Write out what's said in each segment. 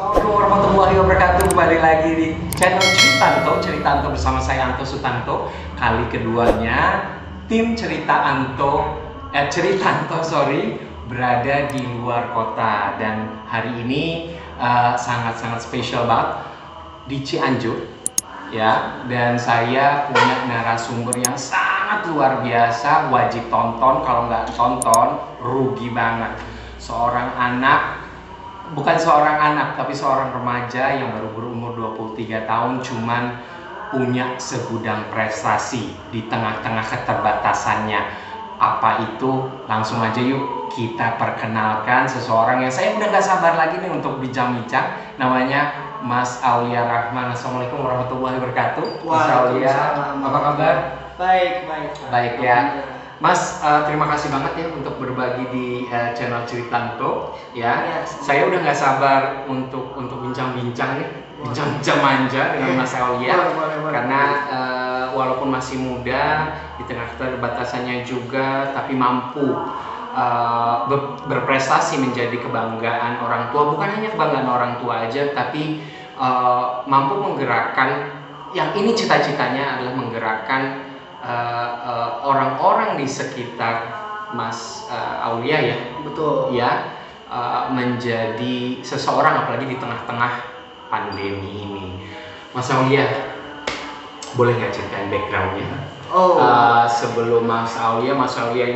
Assalamualaikum warahmatullahi wabarakatuh. Kembali lagi di channel Cerita Anto bersama saya Anto Sutanto. Kali keduanya tim Cerita Anto berada di luar kota, dan hari ini sangat-sangat spesial banget di Cianjur ya, dan saya punya narasumber yang sangat luar biasa, wajib tonton. Kalau nggak tonton rugi banget. Bukan seorang anak, tapi seorang remaja yang baru berumur 23 tahun, cuman punya segudang prestasi di tengah-tengah keterbatasannya. Apa itu? Langsung aja yuk kita perkenalkan seseorang yang saya udah gak sabar lagi nih untuk bincang-bincang. Namanya Mas Aulia Rahman. Assalamualaikum warahmatullahi wabarakatuh. Mas Aulia, apa kabar? Baik. Baik ya. Mas, terima kasih banget ya untuk berbagi di channel Cerita Anto ya. Saya udah nggak sabar untuk bincang-bincang nih, bincang-bincang manja dengan Mas Aulia. Karena walaupun masih muda, di tengah keterbatasannya juga, tapi mampu berprestasi menjadi kebanggaan orang tua. Bukan hanya kebanggaan orang tua aja, tapi mampu menggerakkan, yang ini cita-citanya adalah menggerakkan orang-orang di sekitar Mas Aulia ya. Betul. Ya, menjadi seseorang, apalagi di tengah-tengah pandemi ini. Mas Aulia, boleh nggak ceritain backgroundnya? Sebelum Mas Aulia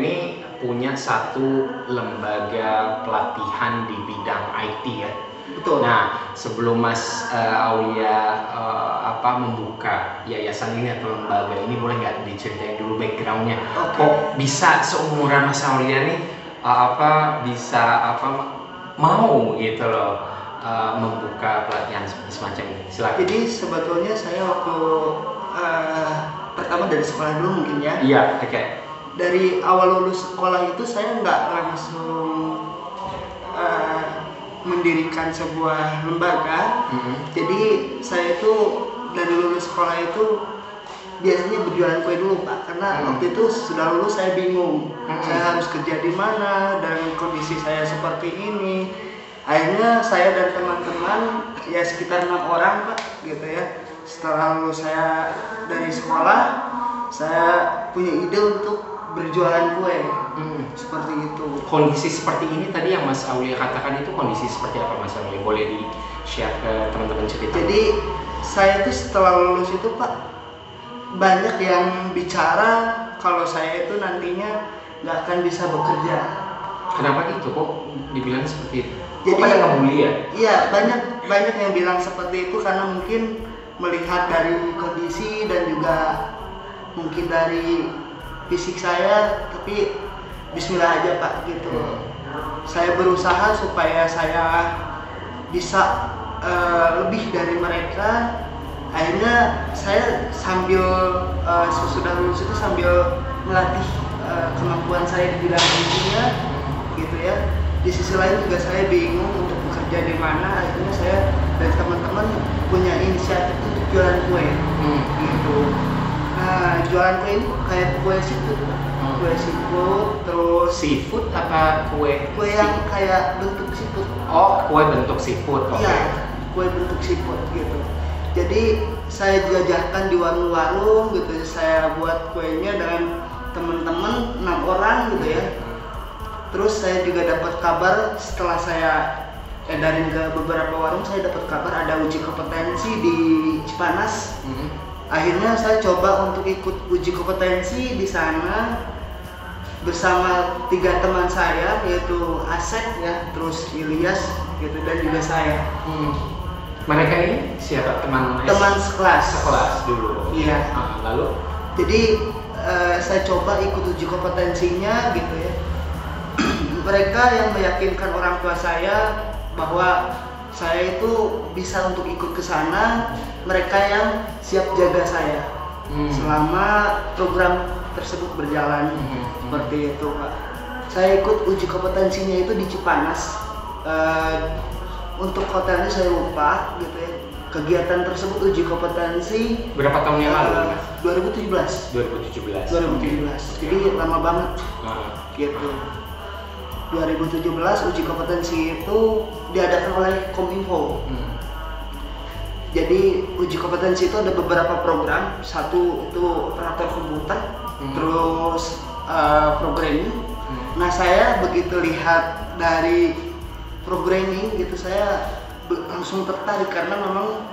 ini punya satu lembaga pelatihan di bidang IT ya. Betul. Nah, sebelum Mas Aulia membuka yayasan ini atau lembaga ini, boleh nggak diceritain dulu backgroundnya? Kok bisa seumuran Mas Aulia nih mau gitu loh membuka pelatihan semacam ini? Silakan. Jadi sebetulnya saya waktu pertama dari sekolah dulu mungkin ya. Iya, oke. Dari awal lulus sekolah itu saya nggak langsung mendirikan sebuah lembaga. Jadi saya itu dari lulus sekolah itu biasanya berjualan kue dulu Pak, karena waktu itu sudah lulus saya bingung saya harus kerja di mana dan kondisi saya seperti ini. Akhirnya saya dan teman-teman ya sekitar 6 orang Pak gitu ya, setelah lulus saya dari sekolah, saya punya ide untuk berjualan kue. Seperti itu. Kondisi seperti ini tadi yang Mas Aulia katakan itu kondisi seperti apa Mas Aulia? Boleh di-share ke teman-teman cerita? Jadi saya itu setelah lulus itu Pak, banyak yang bicara kalau saya itu nantinya nggak akan bisa bekerja. Kenapa gitu? Kok dibilang seperti itu? Jadi, kok pada ngebully ya? Iya, banyak yang bilang seperti itu karena mungkin melihat dari kondisi dan juga mungkin dari fisik saya, tapi bismillah aja Pak gitu. Saya berusaha supaya saya bisa lebih dari mereka. Akhirnya saya sambil sesudah lulus itu sambil melatih kemampuan saya di bidang IT-nya gitu ya. Di sisi lain juga saya bingung untuk bekerja di mana. Akhirnya saya dan teman-teman punya inisiatif untuk jualan kue gitu. Nah, jualan kue ini kayak kue seafood, kue seafood, terus seafood apa kue? Kue yang kayak bentuk seafood. Oh, kue bentuk seafood. Oke. Iya, kue bentuk seafood gitu. Jadi saya jajakan di warung-warung gitu. Saya buat kuenya dengan teman-teman 6 orang gitu ya. Terus saya juga dapat kabar setelah saya edarin ke beberapa warung, saya dapat kabar ada uji kompetensi di Cipanas. Akhirnya saya coba untuk ikut uji kompetensi di sana bersama 3 teman saya, yaitu Asep ya, terus Ilyas gitu, dan juga saya. Mereka ini siapa? Teman sekelas. Sekelas dulu. Iya. Lalu? Jadi saya coba ikut uji kompetensinya gitu ya. Mereka yang meyakinkan orang tua saya bahwa saya itu bisa untuk ikut ke sana. Mereka yang siap jaga saya selama program tersebut berjalan. Seperti itu Pak. Saya ikut uji kompetensinya itu di Cipanas. Untuk hotelnya saya lupa gitu ya. Kegiatan tersebut uji kompetensi berapa tahun yang lalu? 2017. Jadi lama banget gitu. 2017 uji kompetensi itu diadakan oleh Kominfo. Jadi uji kompetensi itu ada beberapa program. Satu itu operator komputer, terus programming. Nah, saya begitu lihat dari programming gitu, saya langsung tertarik karena memang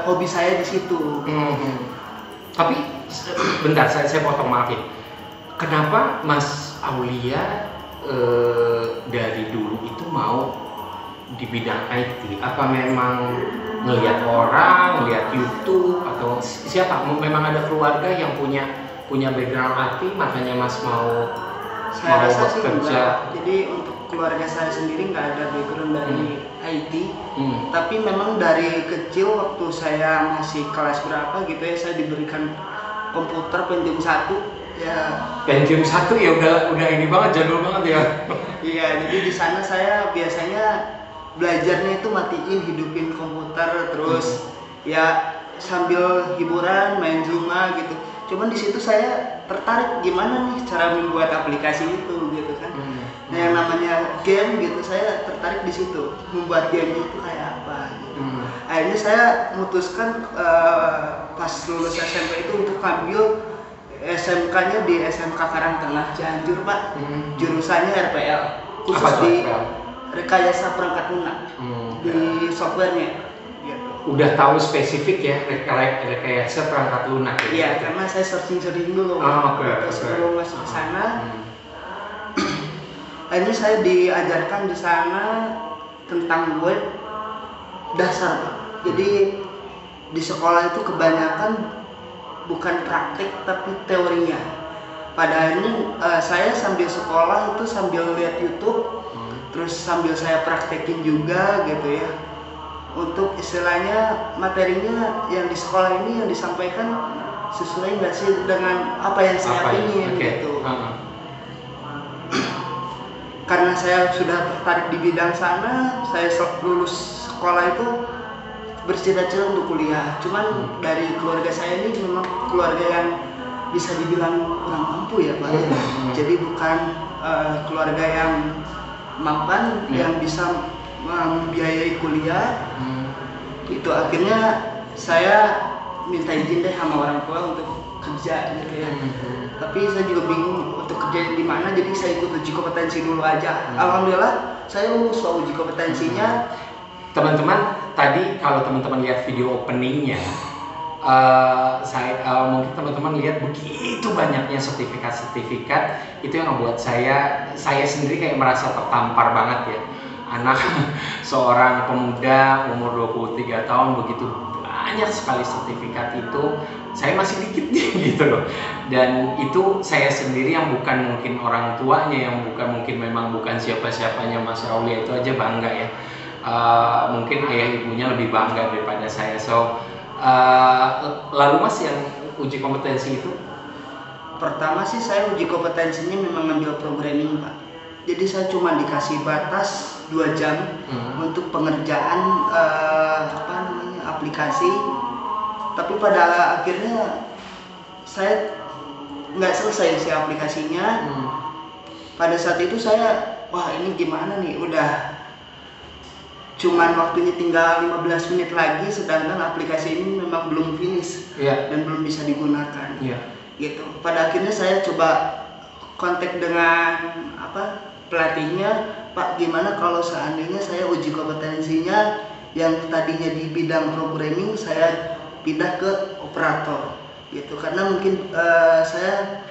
hobi saya di situ. Tapi bentar, saya potong, maafin. Kenapa Mas Aulia dari dulu itu mau di bidang IT? Apa memang ngelihat orang, ngelihat YouTube, atau siapa? Memang ada keluarga yang punya background IT, makanya Mas mau Saya rasa sih bekerja? enggak. Jadi untuk keluarga saya sendiri nggak ada background dari IT. Tapi memang dari kecil waktu saya masih kelas berapa gitu ya, saya diberikan komputer Pentium 1 ya. Pentium 1 ya udah ini banget, jadul banget ya. Iya, jadi di sana saya biasanya belajarnya itu matiin, hidupin komputer, terus ya sambil hiburan main Zuma gitu. Cuman di situ saya tertarik gimana nih cara membuat aplikasi itu gitu kan. Nah, yang namanya game gitu, saya tertarik di situ, membuat game itu kayak apa gitu. Akhirnya saya memutuskan pas lulus SMP itu untuk ambil SMK-nya di SMK Karangtengah Cianjur, Pak. Jurusannya RPL, khusus di rekayasa perangkat lunak, di softwarenya gitu. Udah tahu spesifik ya rekayasa perangkat lunak ya? Iya, karena saya searching dulu sebelum masuk ke sana. Akhirnya saya diajarkan di sana tentang web dasar, Pak. Jadi di sekolah itu kebanyakan bukan praktik tapi teorinya. Pada akhirnya saya sambil sekolah itu sambil lihat YouTube, terus sambil saya praktekin juga gitu ya. Untuk istilahnya materinya yang di sekolah ini yang disampaikan sesuai nggak sih dengan apa yang saya ingin gitu. Karena saya sudah tertarik di bidang sana, saya lulus sekolah itu bercita-cita untuk kuliah. Cuman dari keluarga saya ini memang keluarga yang bisa dibilang kurang mampu ya, Pak. Jadi bukan keluarga yang mapan yang bisa membiayai kuliah. Itu akhirnya saya minta izin deh sama orang tua untuk kerja gitu ya. Tapi saya juga bingung untuk kerja di mana, jadi saya ikut uji kompetensi dulu aja. Alhamdulillah saya lulus uji kompetensinya. Teman-teman, tadi kalau teman-teman lihat video openingnya, mungkin teman-teman lihat begitu banyaknya sertifikat-sertifikat. Itu yang membuat saya sendiri kayak merasa tertampar banget ya. Anak seorang pemuda umur 23 tahun begitu banyak sekali sertifikat itu, saya masih dikit gitu loh. Dan itu saya sendiri yang bukan mungkin orang tuanya, yang memang bukan siapa-siapanya Mas Aulia itu aja bangga ya. Mungkin ayah ibunya lebih bangga daripada saya. So lalu Mas yang uji kompetensi itu? Pertama sih saya uji kompetensinya memang ngambil programming, Pak. Jadi saya cuma dikasih batas 2 jam untuk pengerjaan aplikasi. Tapi pada akhirnya saya nggak selesai si aplikasinya. Pada saat itu saya, wah ini gimana nih, udah cuman waktunya tinggal 15 menit lagi, sedangkan aplikasi ini memang belum finish dan belum bisa digunakan. Gitu. Pada akhirnya saya coba kontak dengan pelatihnya, Pak, gimana kalau seandainya saya uji kompetensinya yang tadinya di bidang programming saya pindah ke operator gitu, karena mungkin saya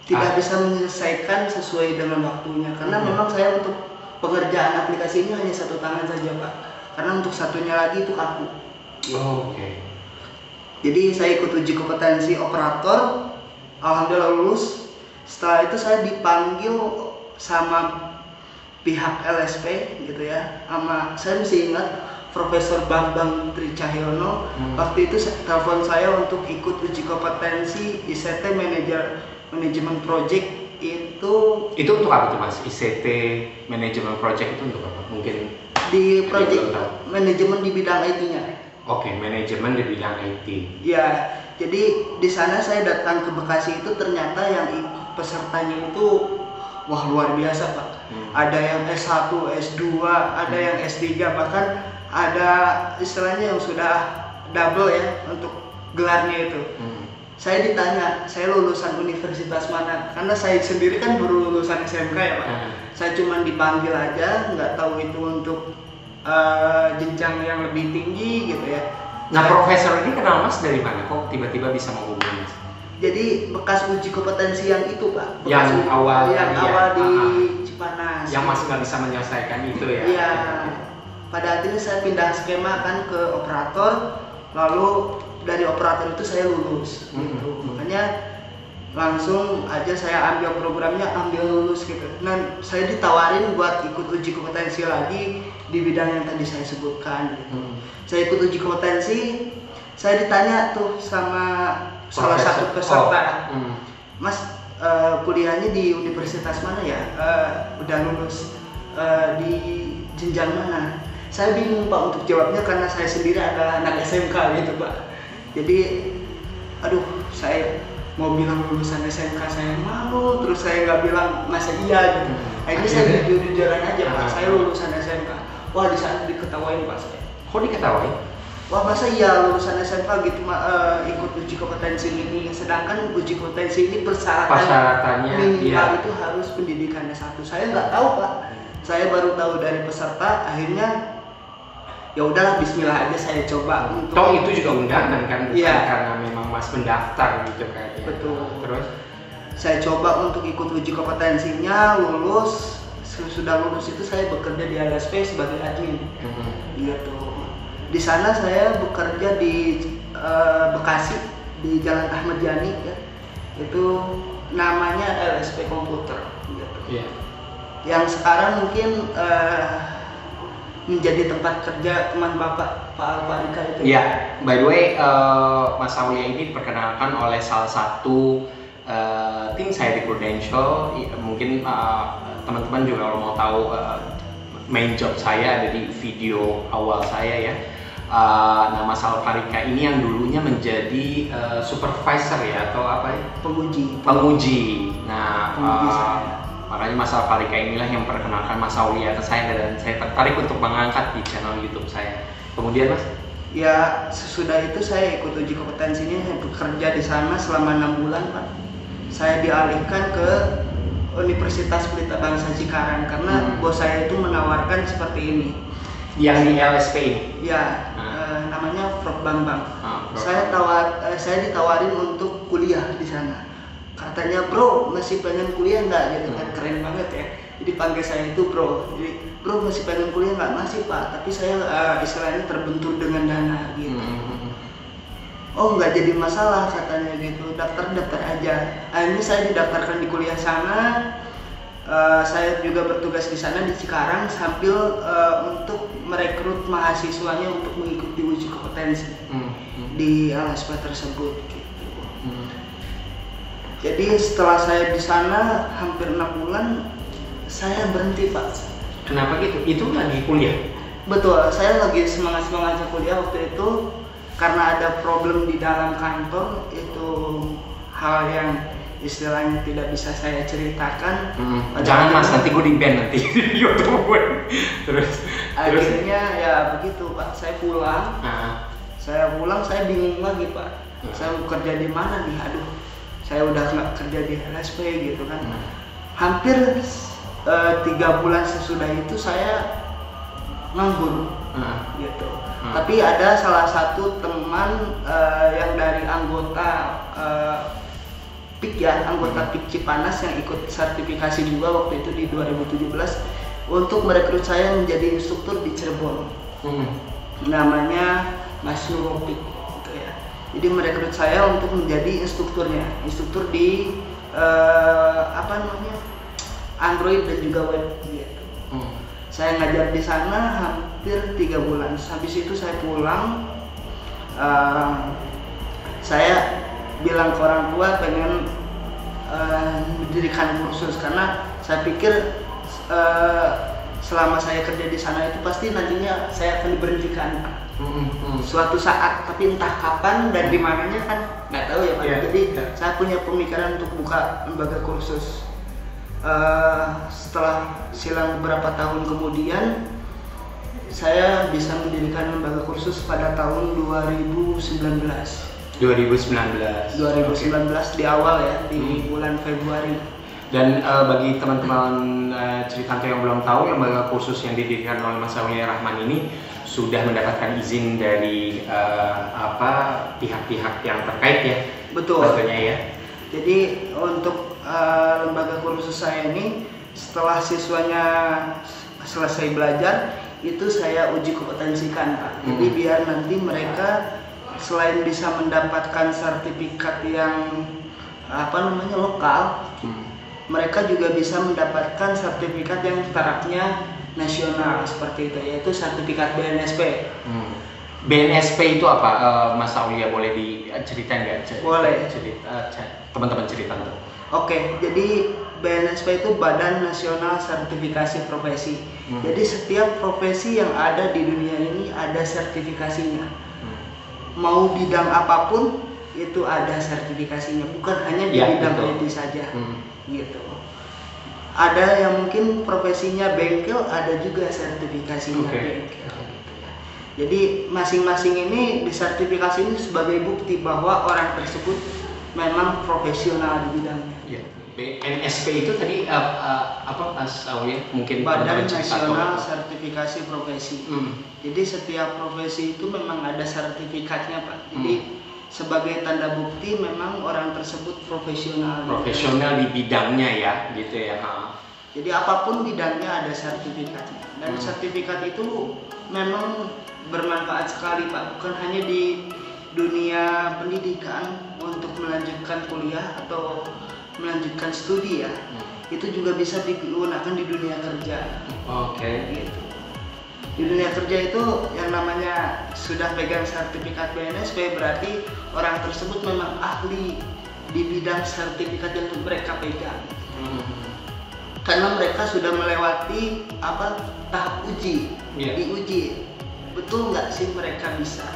tidak bisa menyelesaikan sesuai dengan waktunya, karena memang saya untuk pengerjaan aplikasi ini hanya 1 tangan saja, Pak, karena untuk satunya lagi itu kaku gitu. Jadi saya ikut uji kompetensi operator, alhamdulillah lulus. Setelah itu saya dipanggil sama pihak LSP gitu ya, saya masih ingat Profesor Bambang Tri Cahyono. Waktu itu telepon saya untuk ikut uji kompetensi ICT Manajemen Project. Itu untuk apa tuh Mas? ICT Manajemen Project itu untuk apa? Mungkin di project manajemen di bidang IT-nya. Manajemen di bidang IT. Ya, jadi di sana saya datang ke Bekasi itu ternyata yang pesertanya itu wah luar biasa Pak. Ada yang S1, S2, ada yang S3, bahkan ada istilahnya yang sudah double ya untuk gelarnya itu. Saya ditanya, saya lulusan universitas mana? Karena saya sendiri kan baru lulusan SMK ya Pak. Saya cuma dipanggil aja, nggak tahu itu untuk jenjang yang lebih tinggi gitu ya. Nah, profesor ini kenal Mas dari mana? Kok tiba-tiba bisa menghubungi Mas? Jadi bekas uji kompetensi yang itu Pak. Yang awal di Cipanas. Yang Mas nggak bisa menyelesaikan itu ya? Iya. Pada akhirnya saya pindah skema kan ke operator, lalu dari operator itu saya lulus gitu. Makanya langsung aja saya ambil programnya, ambil lulus gitu. Nah, saya ditawarin buat ikut uji kompetensi lagi di bidang yang tadi saya sebutkan gitu. Saya ikut uji kompetensi, saya ditanya tuh sama salah satu peserta, Mas kuliahnya di universitas mana ya? Udah lulus di jenjang mana? Saya bingung Pak untuk jawabnya karena saya sendiri adalah anak SMK gitu Pak. Jadi, aduh, saya mau bilang lulusan SMK saya malu, terus saya nggak bilang masa iya gitu. Akhirnya saya jujur-jujuran aja Pak, saya lulusan SMK. Wah, di sana diketawain Pak saya. Kok diketawain? Wah, masa iya lulusan SMK gitu ikut uji kompetensi ini, sedangkan uji kompetensi ini persyaratannya minimal itu harus pendidikan S1. Saya nggak tahu Pak. Saya baru tahu dari peserta, akhirnya ya udahlah bismillah aja saya coba untuk. Toh itu juga undangan kan, bukan iya, karena memang Mas mendaftar gitu kayaknya. Betul. Terus saya coba untuk ikut uji kompetensinya, lulus. Sudah lulus itu saya bekerja di LSP sebagai admin. Gitu. Di sana saya bekerja di Bekasi di Jalan Ahmad Yani ya. Itu namanya LSP Komputer gitu. Iya. Yang sekarang mungkin menjadi tempat kerja teman Bapak Pak Alparika itu. Iya, by the way, Mas Aulia ini diperkenalkan oleh salah satu tim saya di Prudential. Mungkin teman-teman juga kalau mau tahu main job saya ada di video awal saya ya. Nah, Mas Alparika ini yang dulunya menjadi supervisor ya atau apa ya? Penguji. Nah, makanya Mas Alparika inilah yang memperkenalkan Mas Aulia ke saya dan saya tertarik untuk mengangkat di channel YouTube saya. Kemudian Mas? Ya, sesudah itu saya ikut uji kompetensinya, saya bekerja di sana selama 6 bulan Pak. Saya dialihkan ke Universitas Pelita Bangsa Cikarang karena bos saya itu menawarkan seperti ini. Yang di LSP ini? Ya, namanya Prof Bambang. Saya ditawarin untuk kuliah di sana. Katanya, bro, masih pengen kuliah nggak? Gitu kan, keren banget ya. Jadi panggil saya itu bro. Jadi, bro, masih pengen kuliah nggak? Masih Pak, tapi saya istilahnya terbentur dengan dana gitu. Oh, nggak jadi masalah katanya gitu. Daftar aja. Akhirnya saya didaftarkan di kuliah sana. Saya juga bertugas di sana di Cikarang sambil untuk merekrut mahasiswanya untuk mengikuti uji kompetensi di LSP tersebut. Gitu. Jadi setelah saya di sana hampir 6 bulan, saya berhenti Pak. Kenapa gitu? Itu lagi kuliah? Betul, saya lagi semangat-semangatnya kuliah waktu itu karena ada problem di dalam kantor. Itu hal yang istilahnya tidak bisa saya ceritakan. Jangan Mas, nanti gue di-ban nanti di YouTube gue. Terus akhirnya ya begitu Pak, saya pulang. Saya bingung lagi Pak. Saya mau kerja di mana nih? Aduh, saya udah nggak kerja di LSP gitu kan. Hampir 3 bulan sesudah itu saya nganggur gitu. Tapi ada salah satu teman yang dari anggota PIK ya, anggota PIK Cipanas yang ikut sertifikasi juga waktu itu di 2017 untuk merekrut saya menjadi instruktur di Cirebon. Namanya Mas Nuropik gitu ya. Jadi merekrut saya untuk menjadi instrukturnya, instruktur di Android dan juga web gitu. Saya ngajar di sana hampir 3 bulan. Habis itu saya pulang. Saya bilang ke orang tua pengen mendirikan kursus karena saya pikir selama saya kerja di sana itu pasti nantinya saya akan diberhentikan suatu saat, tapi entah kapan dan di mananya kan nggak tahu ya Pak. Jadi saya punya pemikiran untuk buka lembaga kursus. Setelah silang beberapa tahun kemudian saya bisa mendirikan lembaga kursus pada tahun 2019 di awal ya, di bulan Februari. Dan bagi teman-teman Ceritanto yang belum tahu, lembaga kursus yang didirikan oleh Mas Aulia Rahman ini sudah mendapatkan izin dari pihak-pihak yang terkait ya. Betul. Tentunya ya. Jadi untuk lembaga kursus saya ini, setelah siswanya selesai belajar, itu saya uji kompetensikan, Pak. Jadi biar nanti mereka selain bisa mendapatkan sertifikat yang lokal, mereka juga bisa mendapatkan sertifikat yang tarafnya nasional seperti itu, yaitu sertifikat BNSP. BNSP itu apa, Mas Aulia, boleh diceritain nggak? Boleh. Teman-teman Ceritanto. Oke, jadi BNSP itu Badan Nasional Sertifikasi Profesi. Jadi setiap profesi yang ada di dunia ini ada sertifikasinya. Mau bidang apapun itu ada sertifikasinya, bukan hanya di bidang IT saja. Gitu. Ada yang mungkin profesinya bengkel, ada juga sertifikasinya bengkel. Jadi masing-masing ini disertifikasi ini sebagai bukti bahwa orang tersebut memang profesional di bidangnya. BNSP itu tadi apa Mas Aulia? Mungkin Badan Nasional Sertifikasi Profesi. Jadi setiap profesi itu memang ada sertifikatnya, Pak. Jadi sebagai tanda bukti memang orang tersebut profesional. Profesional di bidangnya ya, gitu ya. Jadi apapun bidangnya ada sertifikatnya. Dan sertifikat itu memang bermanfaat sekali, Pak. Bukan hanya di dunia pendidikan untuk melanjutkan kuliah atau melanjutkan studi ya, itu juga bisa digunakan di dunia kerja. Gitu. Di dunia kerja itu yang namanya sudah pegang sertifikat BNSP, berarti orang tersebut memang ahli di bidang sertifikat yang mereka pegang. Karena mereka sudah melewati tahap uji, diuji betul nggak sih mereka bisa.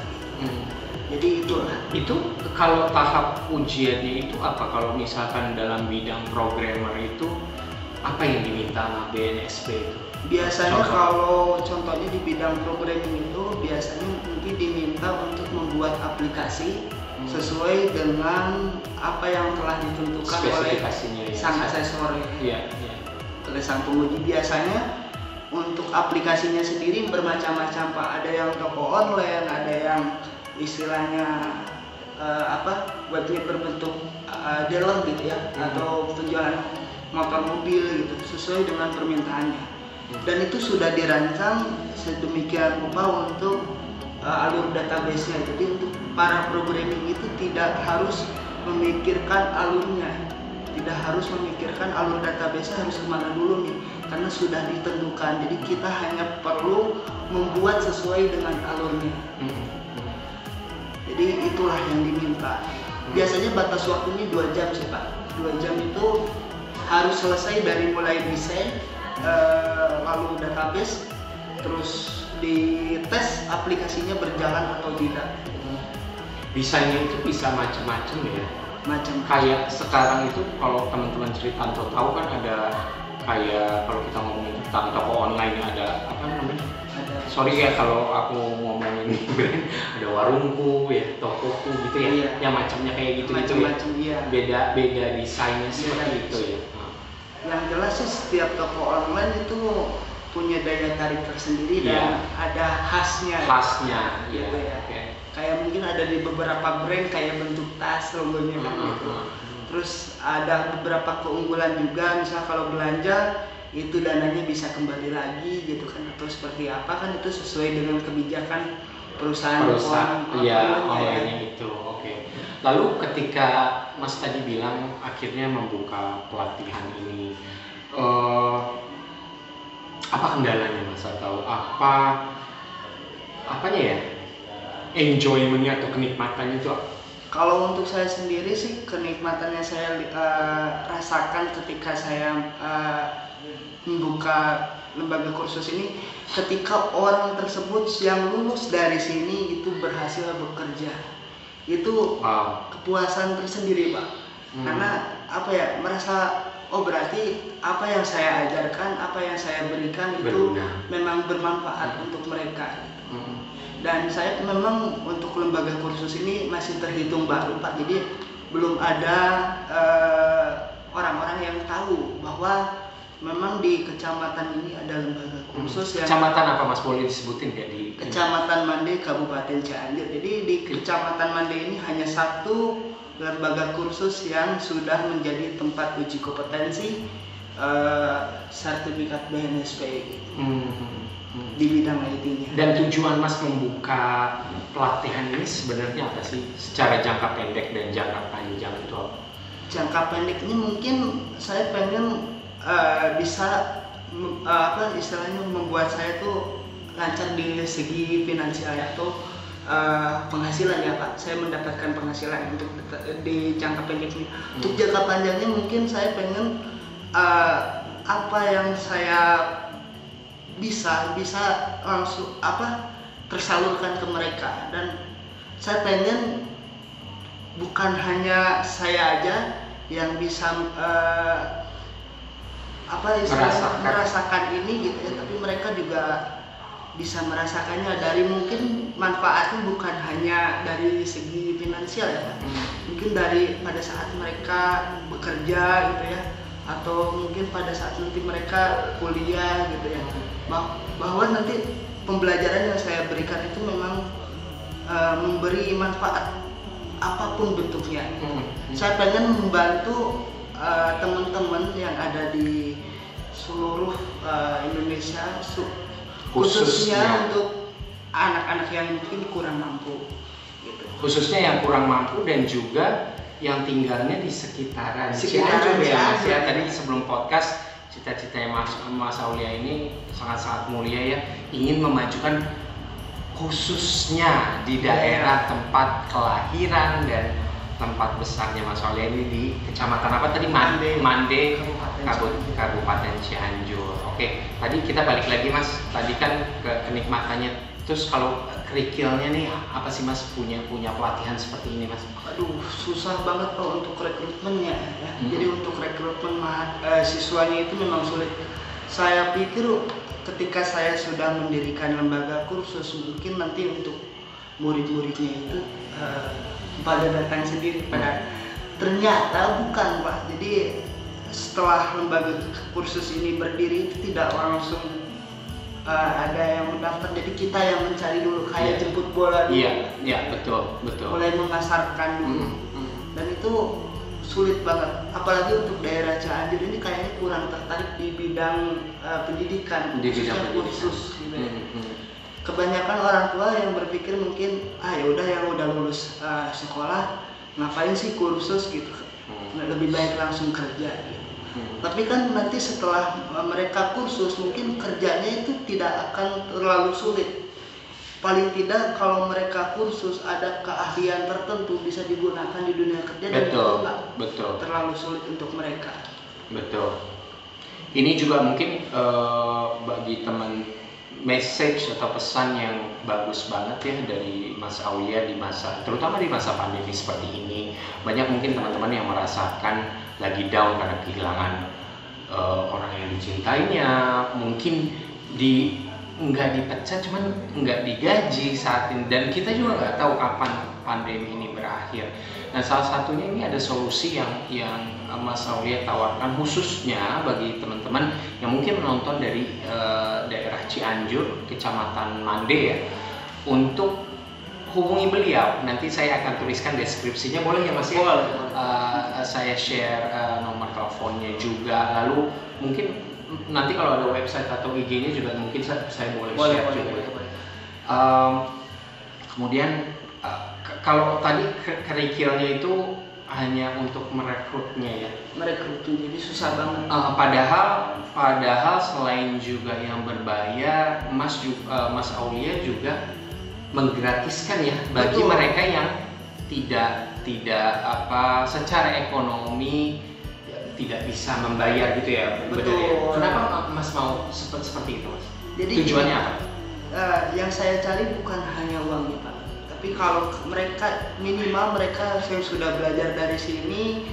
Jadi itulah. Itu kalau tahap ujiannya itu apa? Kalau misalkan dalam bidang programmer itu apa yang diminta sama BNSP itu? Biasanya kalau contohnya di bidang programming itu biasanya nanti diminta untuk membuat aplikasi sesuai dengan apa yang telah ditentukan oleh sang asesor oleh sang penguji. Biasanya untuk aplikasinya sendiri bermacam-macam, Pak. Ada yang toko online, ada yang istilahnya webnya berbentuk dealer gitu ya, atau penjualan motor mobil gitu, sesuai dengan permintaannya. Dan itu sudah dirancang sedemikian rupa untuk alur database-nya. Jadi untuk para programming itu tidak harus memikirkan alurnya, tidak harus memikirkan alur database harus kemana dulu nih, karena sudah ditentukan. Jadi kita hanya perlu membuat sesuai dengan alurnya. Jadi itulah yang diminta. Biasanya batas waktunya 2 jam sih, Pak. 2 jam itu harus selesai dari mulai desain, lalu database, terus dites aplikasinya berjalan atau tidak. Desainnya itu bisa macam-macam ya. Macam. Kayak sekarang itu kalau teman-teman Ceritanto tahu kan ada kayak kalau kita ngomongin tentang toko online ada apa namanya? Sorry ya kalau aku ngomongin brand, ada warungku ya, tokoku gitu ya, yang macamnya kayak gitu macam-macam ya. Beda desainnya seperti itu ya. Yang jelas sih setiap toko online itu punya daya tarik tersendiri dan ada khasnya gitu ya. Kayak mungkin ada di beberapa brand kayak bentuk tas logonya kan gitu. Terus ada beberapa keunggulan juga, misal kalau belanja itu dananya bisa kembali lagi gitu kan, atau seperti apa kan, itu sesuai dengan kebijakan perusahaan online itu. Lalu ketika Mas tadi bilang akhirnya membuka pelatihan ini, apa kendalanya Mas, atau apanya ya, enjoymentnya atau kenikmatannya itu apa? Kalau untuk saya sendiri sih, kenikmatannya saya rasakan ketika saya membuka lembaga kursus ini, ketika orang tersebut yang lulus dari sini itu berhasil bekerja, itu kepuasan tersendiri, Pak. Karena merasa oh berarti apa yang saya ajarkan, apa yang saya berikan itu memang bermanfaat untuk mereka. Dan saya memang untuk lembaga kursus ini masih terhitung baru Pak, jadi belum ada orang-orang yang tahu bahwa memang di kecamatan ini ada lembaga kursus yang... Kecamatan apa Mas, boleh disebutin ya? Di Kecamatan Mande, Kabupaten Cianjur. Jadi di Kecamatan Mande ini hanya satu lembaga kursus yang sudah menjadi tempat uji kompetensi sertifikat BNSP di bidang IT-nya. Dan tujuan Mas membuka pelatihan ini sebenarnya apa sih? Secara jangka pendek dan jangka panjang itu apa? Jangka pendek ini mungkin saya pengen bisa istilahnya membuat saya tuh lancar di segi finansial atau penghasilan ya Pak. Saya mendapatkan penghasilan untuk di jangka pendek ini. Untuk jangka panjangnya mungkin saya pengen apa yang saya bisa langsung tersalurkan ke mereka, dan saya pengen bukan hanya saya aja yang bisa merasakan ini gitu ya, tapi mereka juga bisa merasakannya dari mungkin manfaatnya bukan hanya dari segi finansial ya Pak. Mungkin dari pada saat mereka bekerja gitu ya, atau mungkin pada saat nanti mereka kuliah gitu ya, bahwa nanti pembelajaran yang saya berikan itu memang memberi manfaat apapun bentuknya. Saya pengen membantu teman-teman yang ada di seluruh Indonesia, khususnya untuk anak-anak yang mungkin kurang mampu gitu. Khususnya yang kurang mampu dan juga yang tinggalnya di sekitaran Cianjur ya Mas ya. Tadi sebelum podcast, cita-citanya Mas Aulia ini sangat-sangat mulia ya, ingin memajukan khususnya di daerah tempat kelahiran dan tempat besarnya Mas Aulia ini di kecamatan apa tadi? Mande, Kabupaten Cianjur. Oke, tadi kita balik lagi Mas, tadi kan kenikmatannya. Terus kalau kerikilnya nih apa sih Mas, punya pelatihan seperti ini Mas? Aduh, susah banget Pak untuk rekrutmennya ya. Jadi untuk rekrutmen siswanya itu memang sulit. Saya pikir ketika saya sudah mendirikan lembaga kursus, mungkin nanti untuk murid-muridnya itu pada datang sendiri. Ternyata bukan Pak. Jadi setelah lembaga kursus ini berdiri itu tidak langsung ada yang mendaftar, jadi kita yang mencari dulu, kayak jemput bola dulu. Iya, betul. Mulai memasarkan dulu. Dan itu sulit banget, apalagi untuk daerah Cianjur ini kayaknya kurang tertarik di bidang pendidikan, khususnya kursus gitu ya. Kebanyakan orang tua yang berpikir mungkin yaudah yang udah lulus sekolah ngapain sih kursus gitu, lebih baik langsung kerja gitu. Tapi kan nanti setelah mereka kursus mungkin kerjanya itu tidak akan terlalu sulit. Paling tidak kalau mereka kursus ada keahlian tertentu bisa digunakan di dunia kerja, dan itu nggak terlalu sulit untuk mereka. Betul. Ini juga mungkin bagi teman message atau pesan yang bagus banget ya dari Mas Aulia di terutama di masa pandemi seperti ini. Banyak mungkin teman-teman yang merasakan lagi down karena kehilangan orang yang dicintainya, mungkin nggak dipecat, cuman nggak digaji saat ini, dan kita juga nggak tahu kapan pandemi ini berakhir. Nah, salah satunya ini ada solusi yang Mas Aulia tawarkan khususnya bagi teman-teman yang mungkin menonton dari daerah Cianjur, Kecamatan Mande ya, untuk hubungi beliau. Nanti saya akan tuliskan deskripsinya, boleh ya Mas ya? Boleh. Saya share nomor teleponnya juga, lalu mungkin nanti kalau ada website atau IG-nya juga mungkin saya boleh share juga. Kemudian kalau tadi kerikilnya itu hanya untuk merekrutnya ya. Merekrutnya jadi susah banget. Padahal selain juga yang berbayar, Mas Aulia juga menggratiskan ya bagi mereka yang tidak secara ekonomi tidak bisa membayar gitu ya. Betul. Kenapa Mas mau seperti itu Mas? Jadi tujuannya apa? Yang saya cari bukan hanya uangnya Pak, tapi kalau minimal mereka yang sudah belajar dari sini,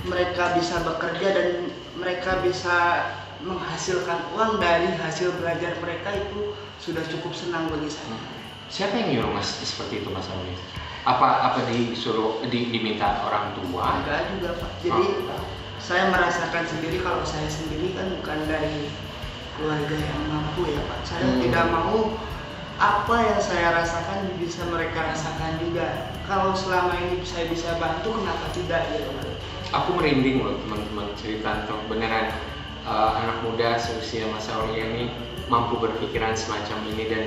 mereka bisa bekerja dan mereka bisa menghasilkan uang dari hasil belajar mereka itu sudah cukup senang bagi saya. Siapa yang nyuruh Mas seperti itu Mas Auli? Apa disuruh diminta orang tua? Enggak juga Pak. Jadi saya merasakan sendiri kalau saya sendiri kan bukan dari keluarga yang mampu ya Pak. Saya tidak mau apa yang saya rasakan bisa mereka rasakan juga. Kalau selama ini saya bisa bantu, kenapa tidak gitu Pak? Aku merinding loh teman-teman Critanto, beneran anak muda seusia Mas Aulia ini mampu berpikiran semacam ini, dan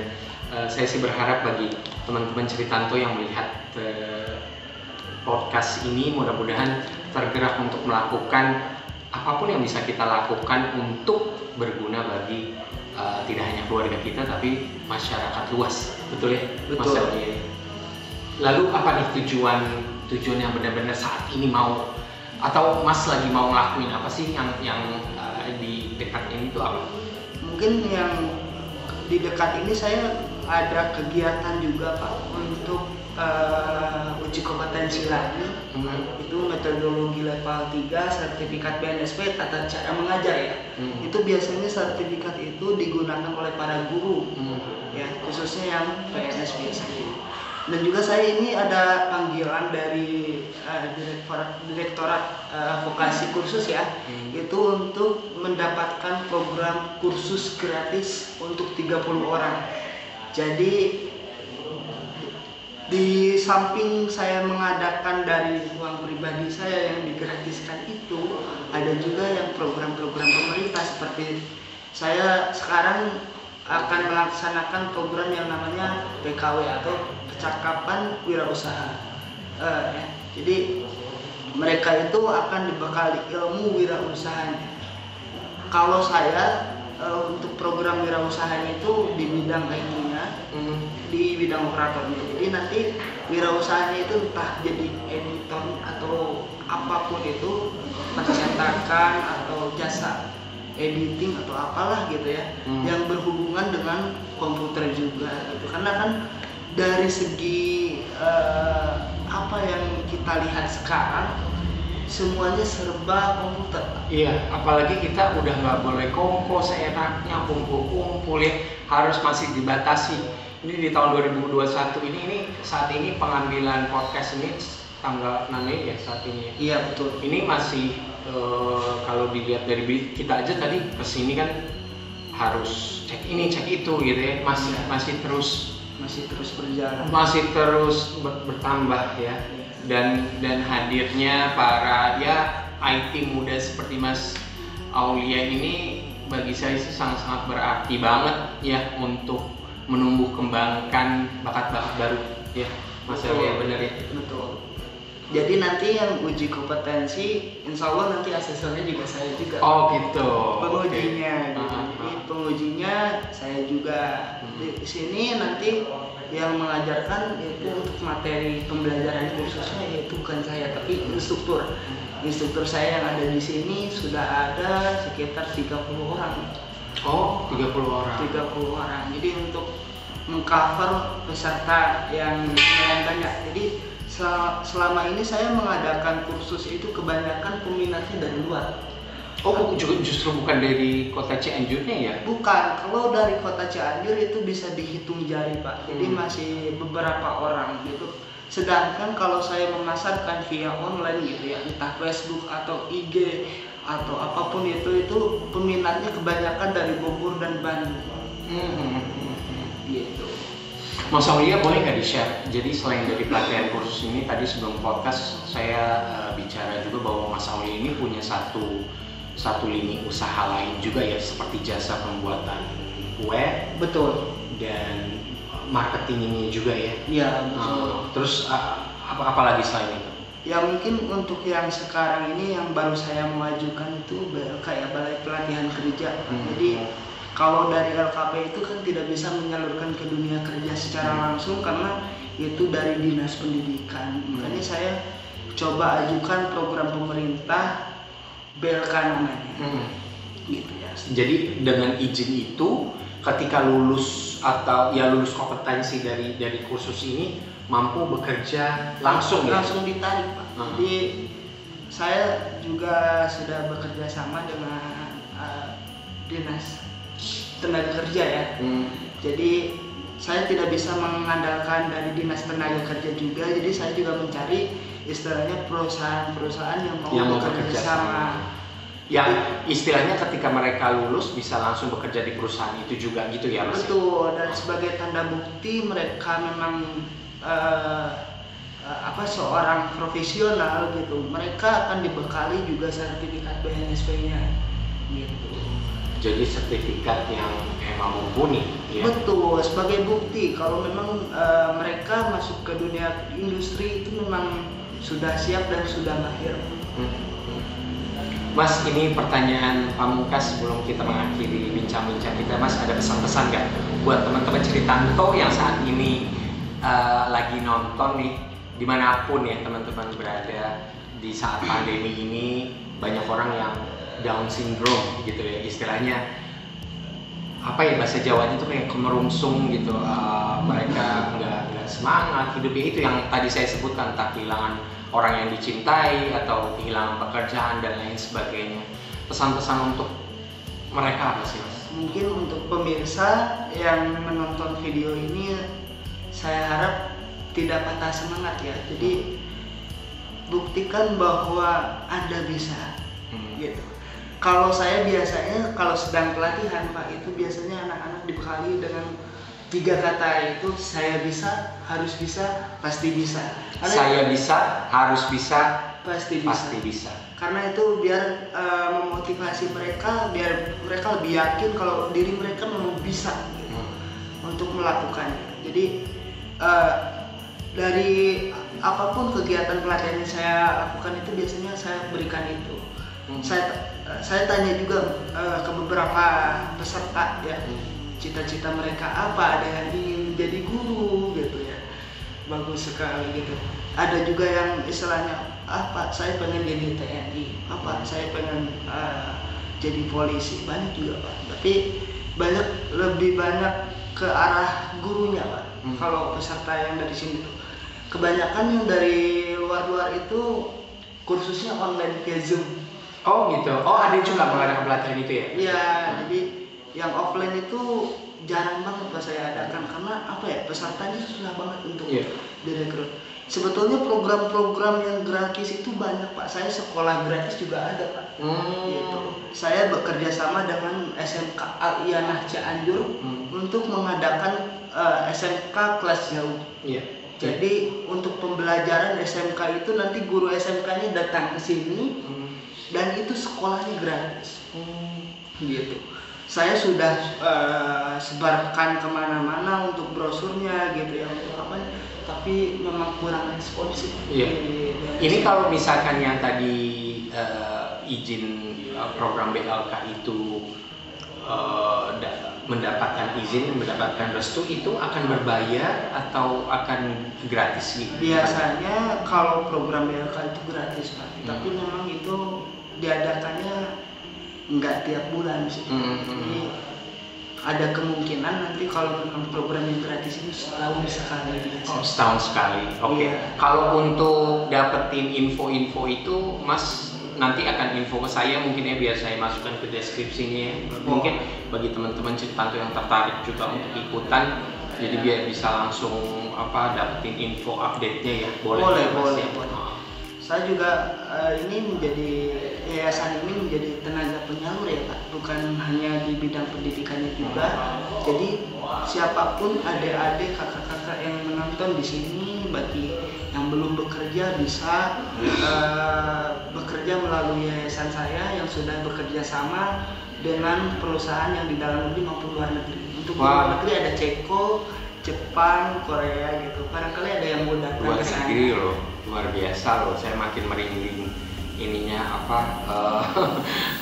saya sih berharap bagi teman-teman Critanto yang melihat podcast ini mudah-mudahan tergerak untuk melakukan apapun yang bisa kita lakukan untuk berguna bagi tidak hanya keluarga kita tapi masyarakat luas, betul ya? Betul. Mas Aulia. Lalu apa nih tujuan yang benar-benar saat ini mau, atau Mas lagi mau ngelakuin apa sih yang di dekat ini tuh apa? Mungkin yang di dekat ini saya ada kegiatan juga Pak untuk uji kompetensi lagi. Itu metodologi level 3 sertifikat BNSP tata cara mengajar ya. Itu biasanya sertifikat itu digunakan oleh para guru ya, khususnya yang PNSP sendiri. Dan juga saya ini ada panggilan dari Direktorat Vokasi Kursus ya, itu untuk mendapatkan program kursus gratis untuk 30 orang. Jadi di samping saya mengadakan dari uang pribadi saya yang digratiskan itu, ada juga yang program-program pemerintah, seperti saya sekarang akan melaksanakan program yang namanya PKW atau percakapan wirausaha. Jadi mereka itu akan dibekali ilmu wirausahanya. Kalau saya untuk program wirausahanya itu di bidang IT-nya, di bidang operatornya. Jadi nanti wirausahanya itu entah jadi editor atau apapun itu, percetakan atau jasa editing atau apalah gitu ya, yang berhubungan dengan komputer juga gitu. Karena kan dari segi apa yang kita lihat sekarang semuanya serba komputer. Iya, apalagi kita udah nggak boleh kongko seenaknya, kumpul-kumpul ya, harus masih dibatasi. Ini di tahun 2021 ini saat ini pengambilan podcast ini tanggal 6 Mei ya saat ini. Iya betul. Ini masih kalau dilihat dari kita aja tadi kesini kan harus cek ini cek itu gitu ya, masih terus berjalan, masih terus bertambah ya. Dan hadirnya para ya IT muda seperti Mas Aulia ini bagi saya sih sangat-sangat berarti banget ya untuk menumbuh kembangkan bakat-bakat baru ya Mas Aulia, bener ya? Betul. Jadi nanti yang uji kompetensi, insya Allah nanti asesornya juga saya juga. Oh gitu. Pengujinya, okay. Gitu. Jadi pengujinya saya juga. Di sini nanti yang mengajarkan itu untuk materi pembelajaran kursusnya yaitu bukan saya tapi instruktur. Instruktur saya yang ada di sini sudah ada sekitar 30 orang. Oh, 30 orang. 30 orang. Jadi untuk mengcover peserta yang lumayan banyak. Jadi selama ini saya mengadakan kursus itu kebanyakan peminatnya dari luar. Oh, justru bukan dari kota Cianjurnya ya? Bukan, kalau dari kota Cianjur itu bisa dihitung jari Pak. Jadi masih beberapa orang gitu. Sedangkan kalau saya memasarkan via online gitu ya, entah Facebook atau IG atau apapun itu peminatnya kebanyakan dari Bogor dan Bandung. Gitu. Mas Aulia boleh nggak di-share? Jadi selain dari pelatihan kursus ini, tadi sebelum podcast saya bicara juga bahwa Mas Aulia ini punya satu lini usaha lain juga ya, seperti jasa pembuatan web, betul, dan marketingnya juga ya. Iya betul. Terus apa lagi selain itu? Ya mungkin untuk yang sekarang ini yang baru saya mengajukan itu kayak Balai Pelatihan Kerja. Jadi kalau dari LKP itu kan tidak bisa menyalurkan ke dunia kerja secara langsung karena itu dari Dinas Pendidikan. Makanya saya coba ajukan program pemerintah BLK namanya. Gitu ya. Jadi dengan izin itu ketika lulus atau ya lulus kompetensi dari kursus ini mampu bekerja langsung ditarik Pak. Jadi saya juga sudah bekerja sama dengan dinas tenaga kerja ya. Jadi saya tidak bisa mengandalkan dari dinas tenaga kerja juga, jadi saya juga mencari istilahnya perusahaan-perusahaan yang mau bekerja sama. Yang istilahnya ketika mereka lulus bisa langsung bekerja di perusahaan itu juga gitu ya Mas? Betul, dan sebagai tanda bukti mereka memang seorang profesional gitu, mereka akan dibekali juga sertifikat BNSP-nya gitu. Jadi sertifikat yang emang mumpuni ya? Betul, sebagai bukti kalau memang mereka masuk ke dunia industri itu memang sudah siap dan sudah mahir. Mas, ini pertanyaan pamungkas sebelum kita mengakhiri bincang-bincang kita. Mas, ada pesan-pesan nggak buat teman-teman Ceritanto yang saat ini lagi nonton nih, dimanapun ya teman-teman berada di saat pandemi ini, banyak orang yang Down syndrome gitu ya istilahnya, apa ya bahasa Jawanya itu kayak kemerungsung gitu, mereka nggak semangat hidupnya, itu yang tadi saya sebutkan, tak kehilangan orang yang dicintai atau kehilangan pekerjaan dan lain sebagainya. Pesan-pesan untuk mereka apa sih Mas? Mungkin untuk pemirsa yang menonton video ini, saya harap tidak patah semangat ya. Jadi buktikan bahwa Anda bisa gitu. Kalau saya biasanya kalau sedang pelatihan Pak, itu biasanya anak-anak dibekali dengan 3 kata, itu saya bisa, harus bisa, pasti bisa. Karena saya bisa, harus bisa, pasti bisa. Karena itu biar memotivasi mereka, biar mereka lebih yakin kalau diri mereka memang bisa gitu, untuk melakukannya. Jadi dari apapun kegiatan pelatihan yang saya lakukan itu biasanya saya berikan itu. Saya tanya juga ke beberapa peserta ya, cita-cita mereka apa, ada yang ingin jadi guru gitu ya, bagus sekali gitu. Ada juga yang istilahnya apa, saya pengen jadi TNI, apa saya pengen jadi polisi, banyak juga Pak. Tapi lebih banyak ke arah gurunya Pak. Kalau peserta yang dari sini tuh, kebanyakan yang dari luar itu kursusnya online via Zoom. Oh gitu. Oh, ada juga mengadakan pelatihan itu ya? Iya, jadi yang offline itu jarang banget Pak saya adakan, karena apa ya, pesertanya susah banget untuk direkrut. Sebetulnya program-program yang gratis itu banyak Pak. Saya sekolah gratis juga ada Pak. Gitu. Saya bekerja sama dengan SMK Al-Iyanah Cianjur untuk mengadakan SMK kelas jauh. Jadi untuk pembelajaran SMK itu nanti guru SMK-nya datang ke sini dan itu sekolahnya gratis. Gitu. Saya sudah sebarkan kemana-mana untuk brosurnya gitu ya, untuk apa, tapi memang kurang responsif. Ini kalau misalkan yang tadi izin program BLK itu mendapatkan izin, mendapatkan restu, itu akan berbayar atau akan gratis gitu? Biasanya kalau program BLK itu gratis Pak, tapi memang itu diadakannya nggak tiap bulan sih. Jadi ada kemungkinan nanti kalau memang program yang gratis ini setahun sekali. Setahun sekali. Oke. Kalau untuk dapetin info-info itu Mas nanti akan info ke saya mungkin ya, biar saya masukkan ke deskripsinya. Mungkin bagi teman-teman Ceritanto yang tertarik juga untuk ikutan, jadi biar bisa langsung dapetin info update-nya ya. Boleh. Saya juga ini yayasan ini menjadi tenaga penyalur ya Pak, bukan hanya di bidang pendidikannya juga. Jadi siapapun adik-adik, kakak-kakak yang menonton di sini, bagi yang belum bekerja bisa bekerja melalui yayasan saya yang sudah bekerja sama dengan perusahaan yang di dalam negeri maupun luar negeri. Untuk luar negeri ada Ceko, Jepang, Korea gitu. Barangkali ada yang mau datang ke sana. Loh, luar biasa loh. Saya makin merinding ininya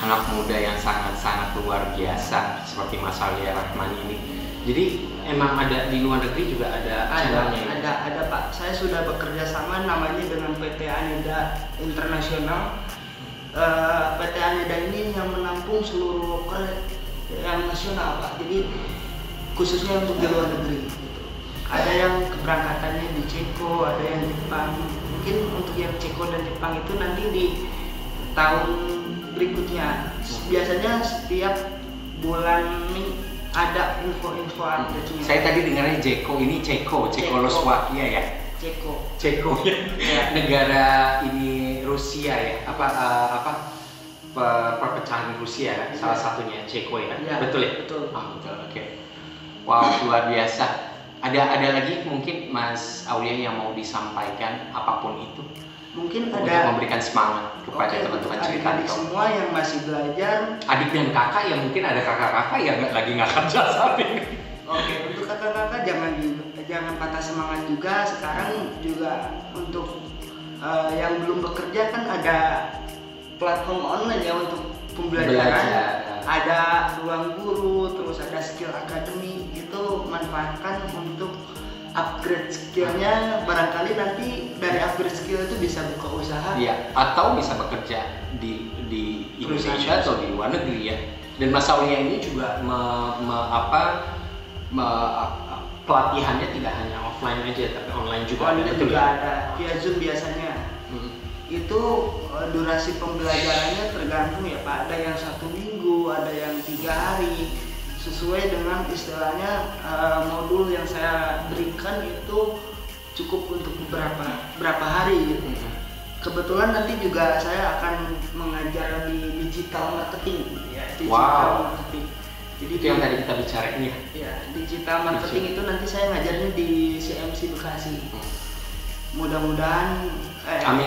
anak muda yang sangat-sangat luar biasa seperti Mas Alia Rahman ini. Jadi emang ada di luar negeri juga ada channelnya? Ada Pak. Saya sudah bekerja sama namanya dengan PT Aneda Internasional. PT Aneda ini yang menampung seluruh yang nasional Pak. Jadi khususnya untuk di luar negeri. Ada yang keberangkatannya di Ceko, ada yang di Jepang. Mungkin untuk yang Ceko dan Jepang itu nanti di tahun berikutnya. Biasanya setiap bulan Mei ada info-info update-nya. Saya tadi dengarnya Ceko, ini Cekoslovakia ya? Ceko ya. Negara ini Rusia ya? Perpecahan Rusia ya? Salah satunya Ceko ya? Betul ya? Betul. Betul, oke. Wow, luar biasa. Ada lagi mungkin Mas Aulia yang mau disampaikan apapun itu? Mungkin ada untuk memberikan semangat kepada teman-teman cerita adik semua yang masih belajar, adik dan kakak yang mungkin ada kakak-kakak yang lagi nggak kerja saat ini. Untuk kakak-kakak jangan patah semangat juga. Sekarang juga untuk yang belum bekerja kan ada platform online ya untuk pembelajaran. Ada ruang guru, terus ada skill academy, itu manfaatkan untuk upgrade skillnya. Barangkali nanti dari upgrade skill itu bisa buka usaha, atau bisa bekerja di Indonesia atau di luar negeri ya. Dan Mas Aulia ini juga pelatihannya tidak hanya offline aja tapi online juga. Ada via Zoom biasanya. Itu durasi pembelajarannya tergantung ya Pak. Ada yang 1 minggu, ada yang 3 hari. Sesuai dengan istilahnya modul yang saya berikan itu cukup untuk berapa hari gitu. Kebetulan nanti juga saya akan mengajar di digital marketing ya, marketing. Jadi itu yang tadi kita bicarain ya. Ya, digital marketing itu nanti saya ngajarnya di CMC Bekasi. Mudah-mudahan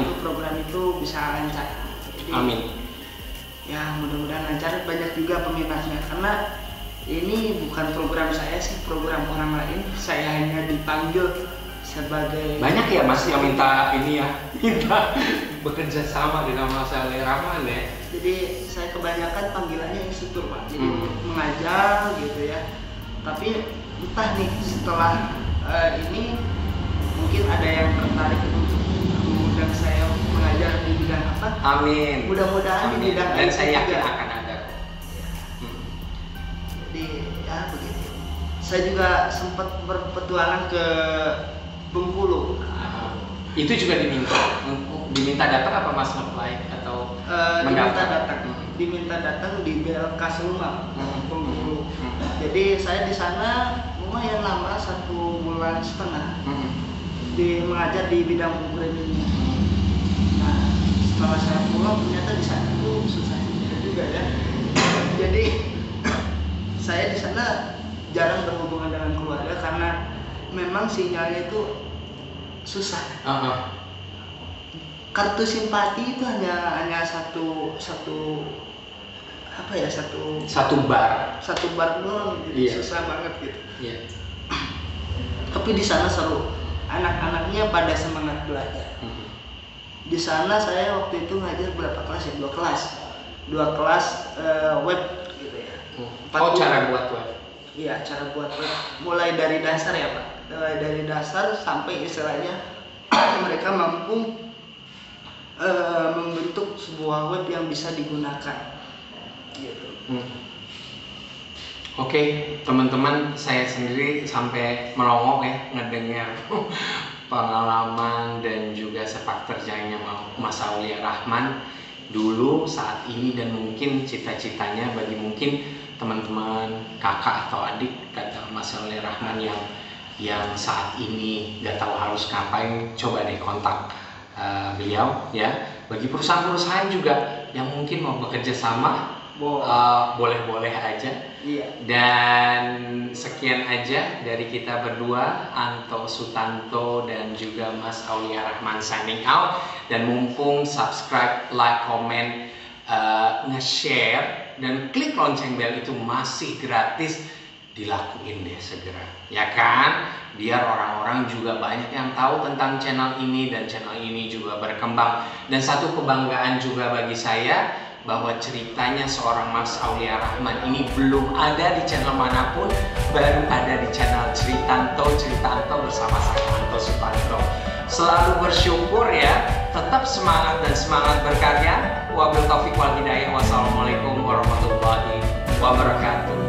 itu program itu bisa lancar. Jadi, amin. Ya, mudah-mudahan lancar, banyak juga peminatnya karena ini bukan program saya sih, program orang lain. Saya hanya dipanggil sebagai banyak ya Mas yang minta bekerja sama dengan Mas Aulia Rahman ya. Jadi saya kebanyakan panggilannya instruktur Pak. Jadi mengajar gitu ya. Tapi entah nih setelah ini mungkin ada yang tertarik untuk mengundang saya mengajar di bidang apa? Amin. Mudah-mudahan di bidang dan saya yakin akan ada. Jadi ya begitu. Saya juga sempat berpetualang ke Bengkulu. Itu juga diminta datang apa Mas apply atau diminta datang di BLK Seluma, Bengkulu. Jadi saya di sana lumayan lama, 1,5 bulan. Mengajar di bidang programming. Nah, setelah saya pulang ternyata di sana tuh susah juga ya. Jadi saya di sana jarang berhubungan dengan keluarga karena memang sinyalnya itu susah. Kartu simpati itu hanya satu bar doang, jadi susah banget gitu. Tapi di sana seru, anak-anaknya pada semangat belajar. Di sana saya waktu itu ngajar berapa kelas ya? 2 kelas web gitu ya. Cara buat web. Iya, cara buat web. Mulai dari dasar ya Pak. Dari dasar sampai istilahnya mereka mampu membentuk sebuah web yang bisa digunakan. Gitu. Oke, teman-teman, saya sendiri sampai melongo ya ngedengar pengalaman dan juga sepak terjangnya Mas Aulia Rahman dulu, saat ini, dan mungkin cita-citanya bagi mungkin teman-teman kakak atau adik kata Mas Aulia Rahman yang saat ini nggak tahu harus ngapain, coba deh kontak beliau ya. Bagi perusahaan-perusahaan juga yang mungkin mau bekerja sama, boleh-boleh aja. Dan sekian aja dari kita berdua, Anto Sutanto dan juga Mas Aulia Rahman signing out. Dan mumpung subscribe, like, comment, nge-share dan klik lonceng bel itu masih gratis, dilakuin deh segera, ya kan? Biar orang-orang juga banyak yang tahu tentang channel ini dan channel ini juga berkembang. Dan satu kebanggaan juga bagi saya bahwa ceritanya seorang Mas Aulia Rahman ini belum ada di channel manapun, baru ada di channel Ceritanto bersama saya Anto Sutanto. Selalu bersyukur ya, tetap semangat dan semangat berkarya. Wabil taufiq wal hidayah. Wassalamualaikum warahmatullahi wabarakatuh.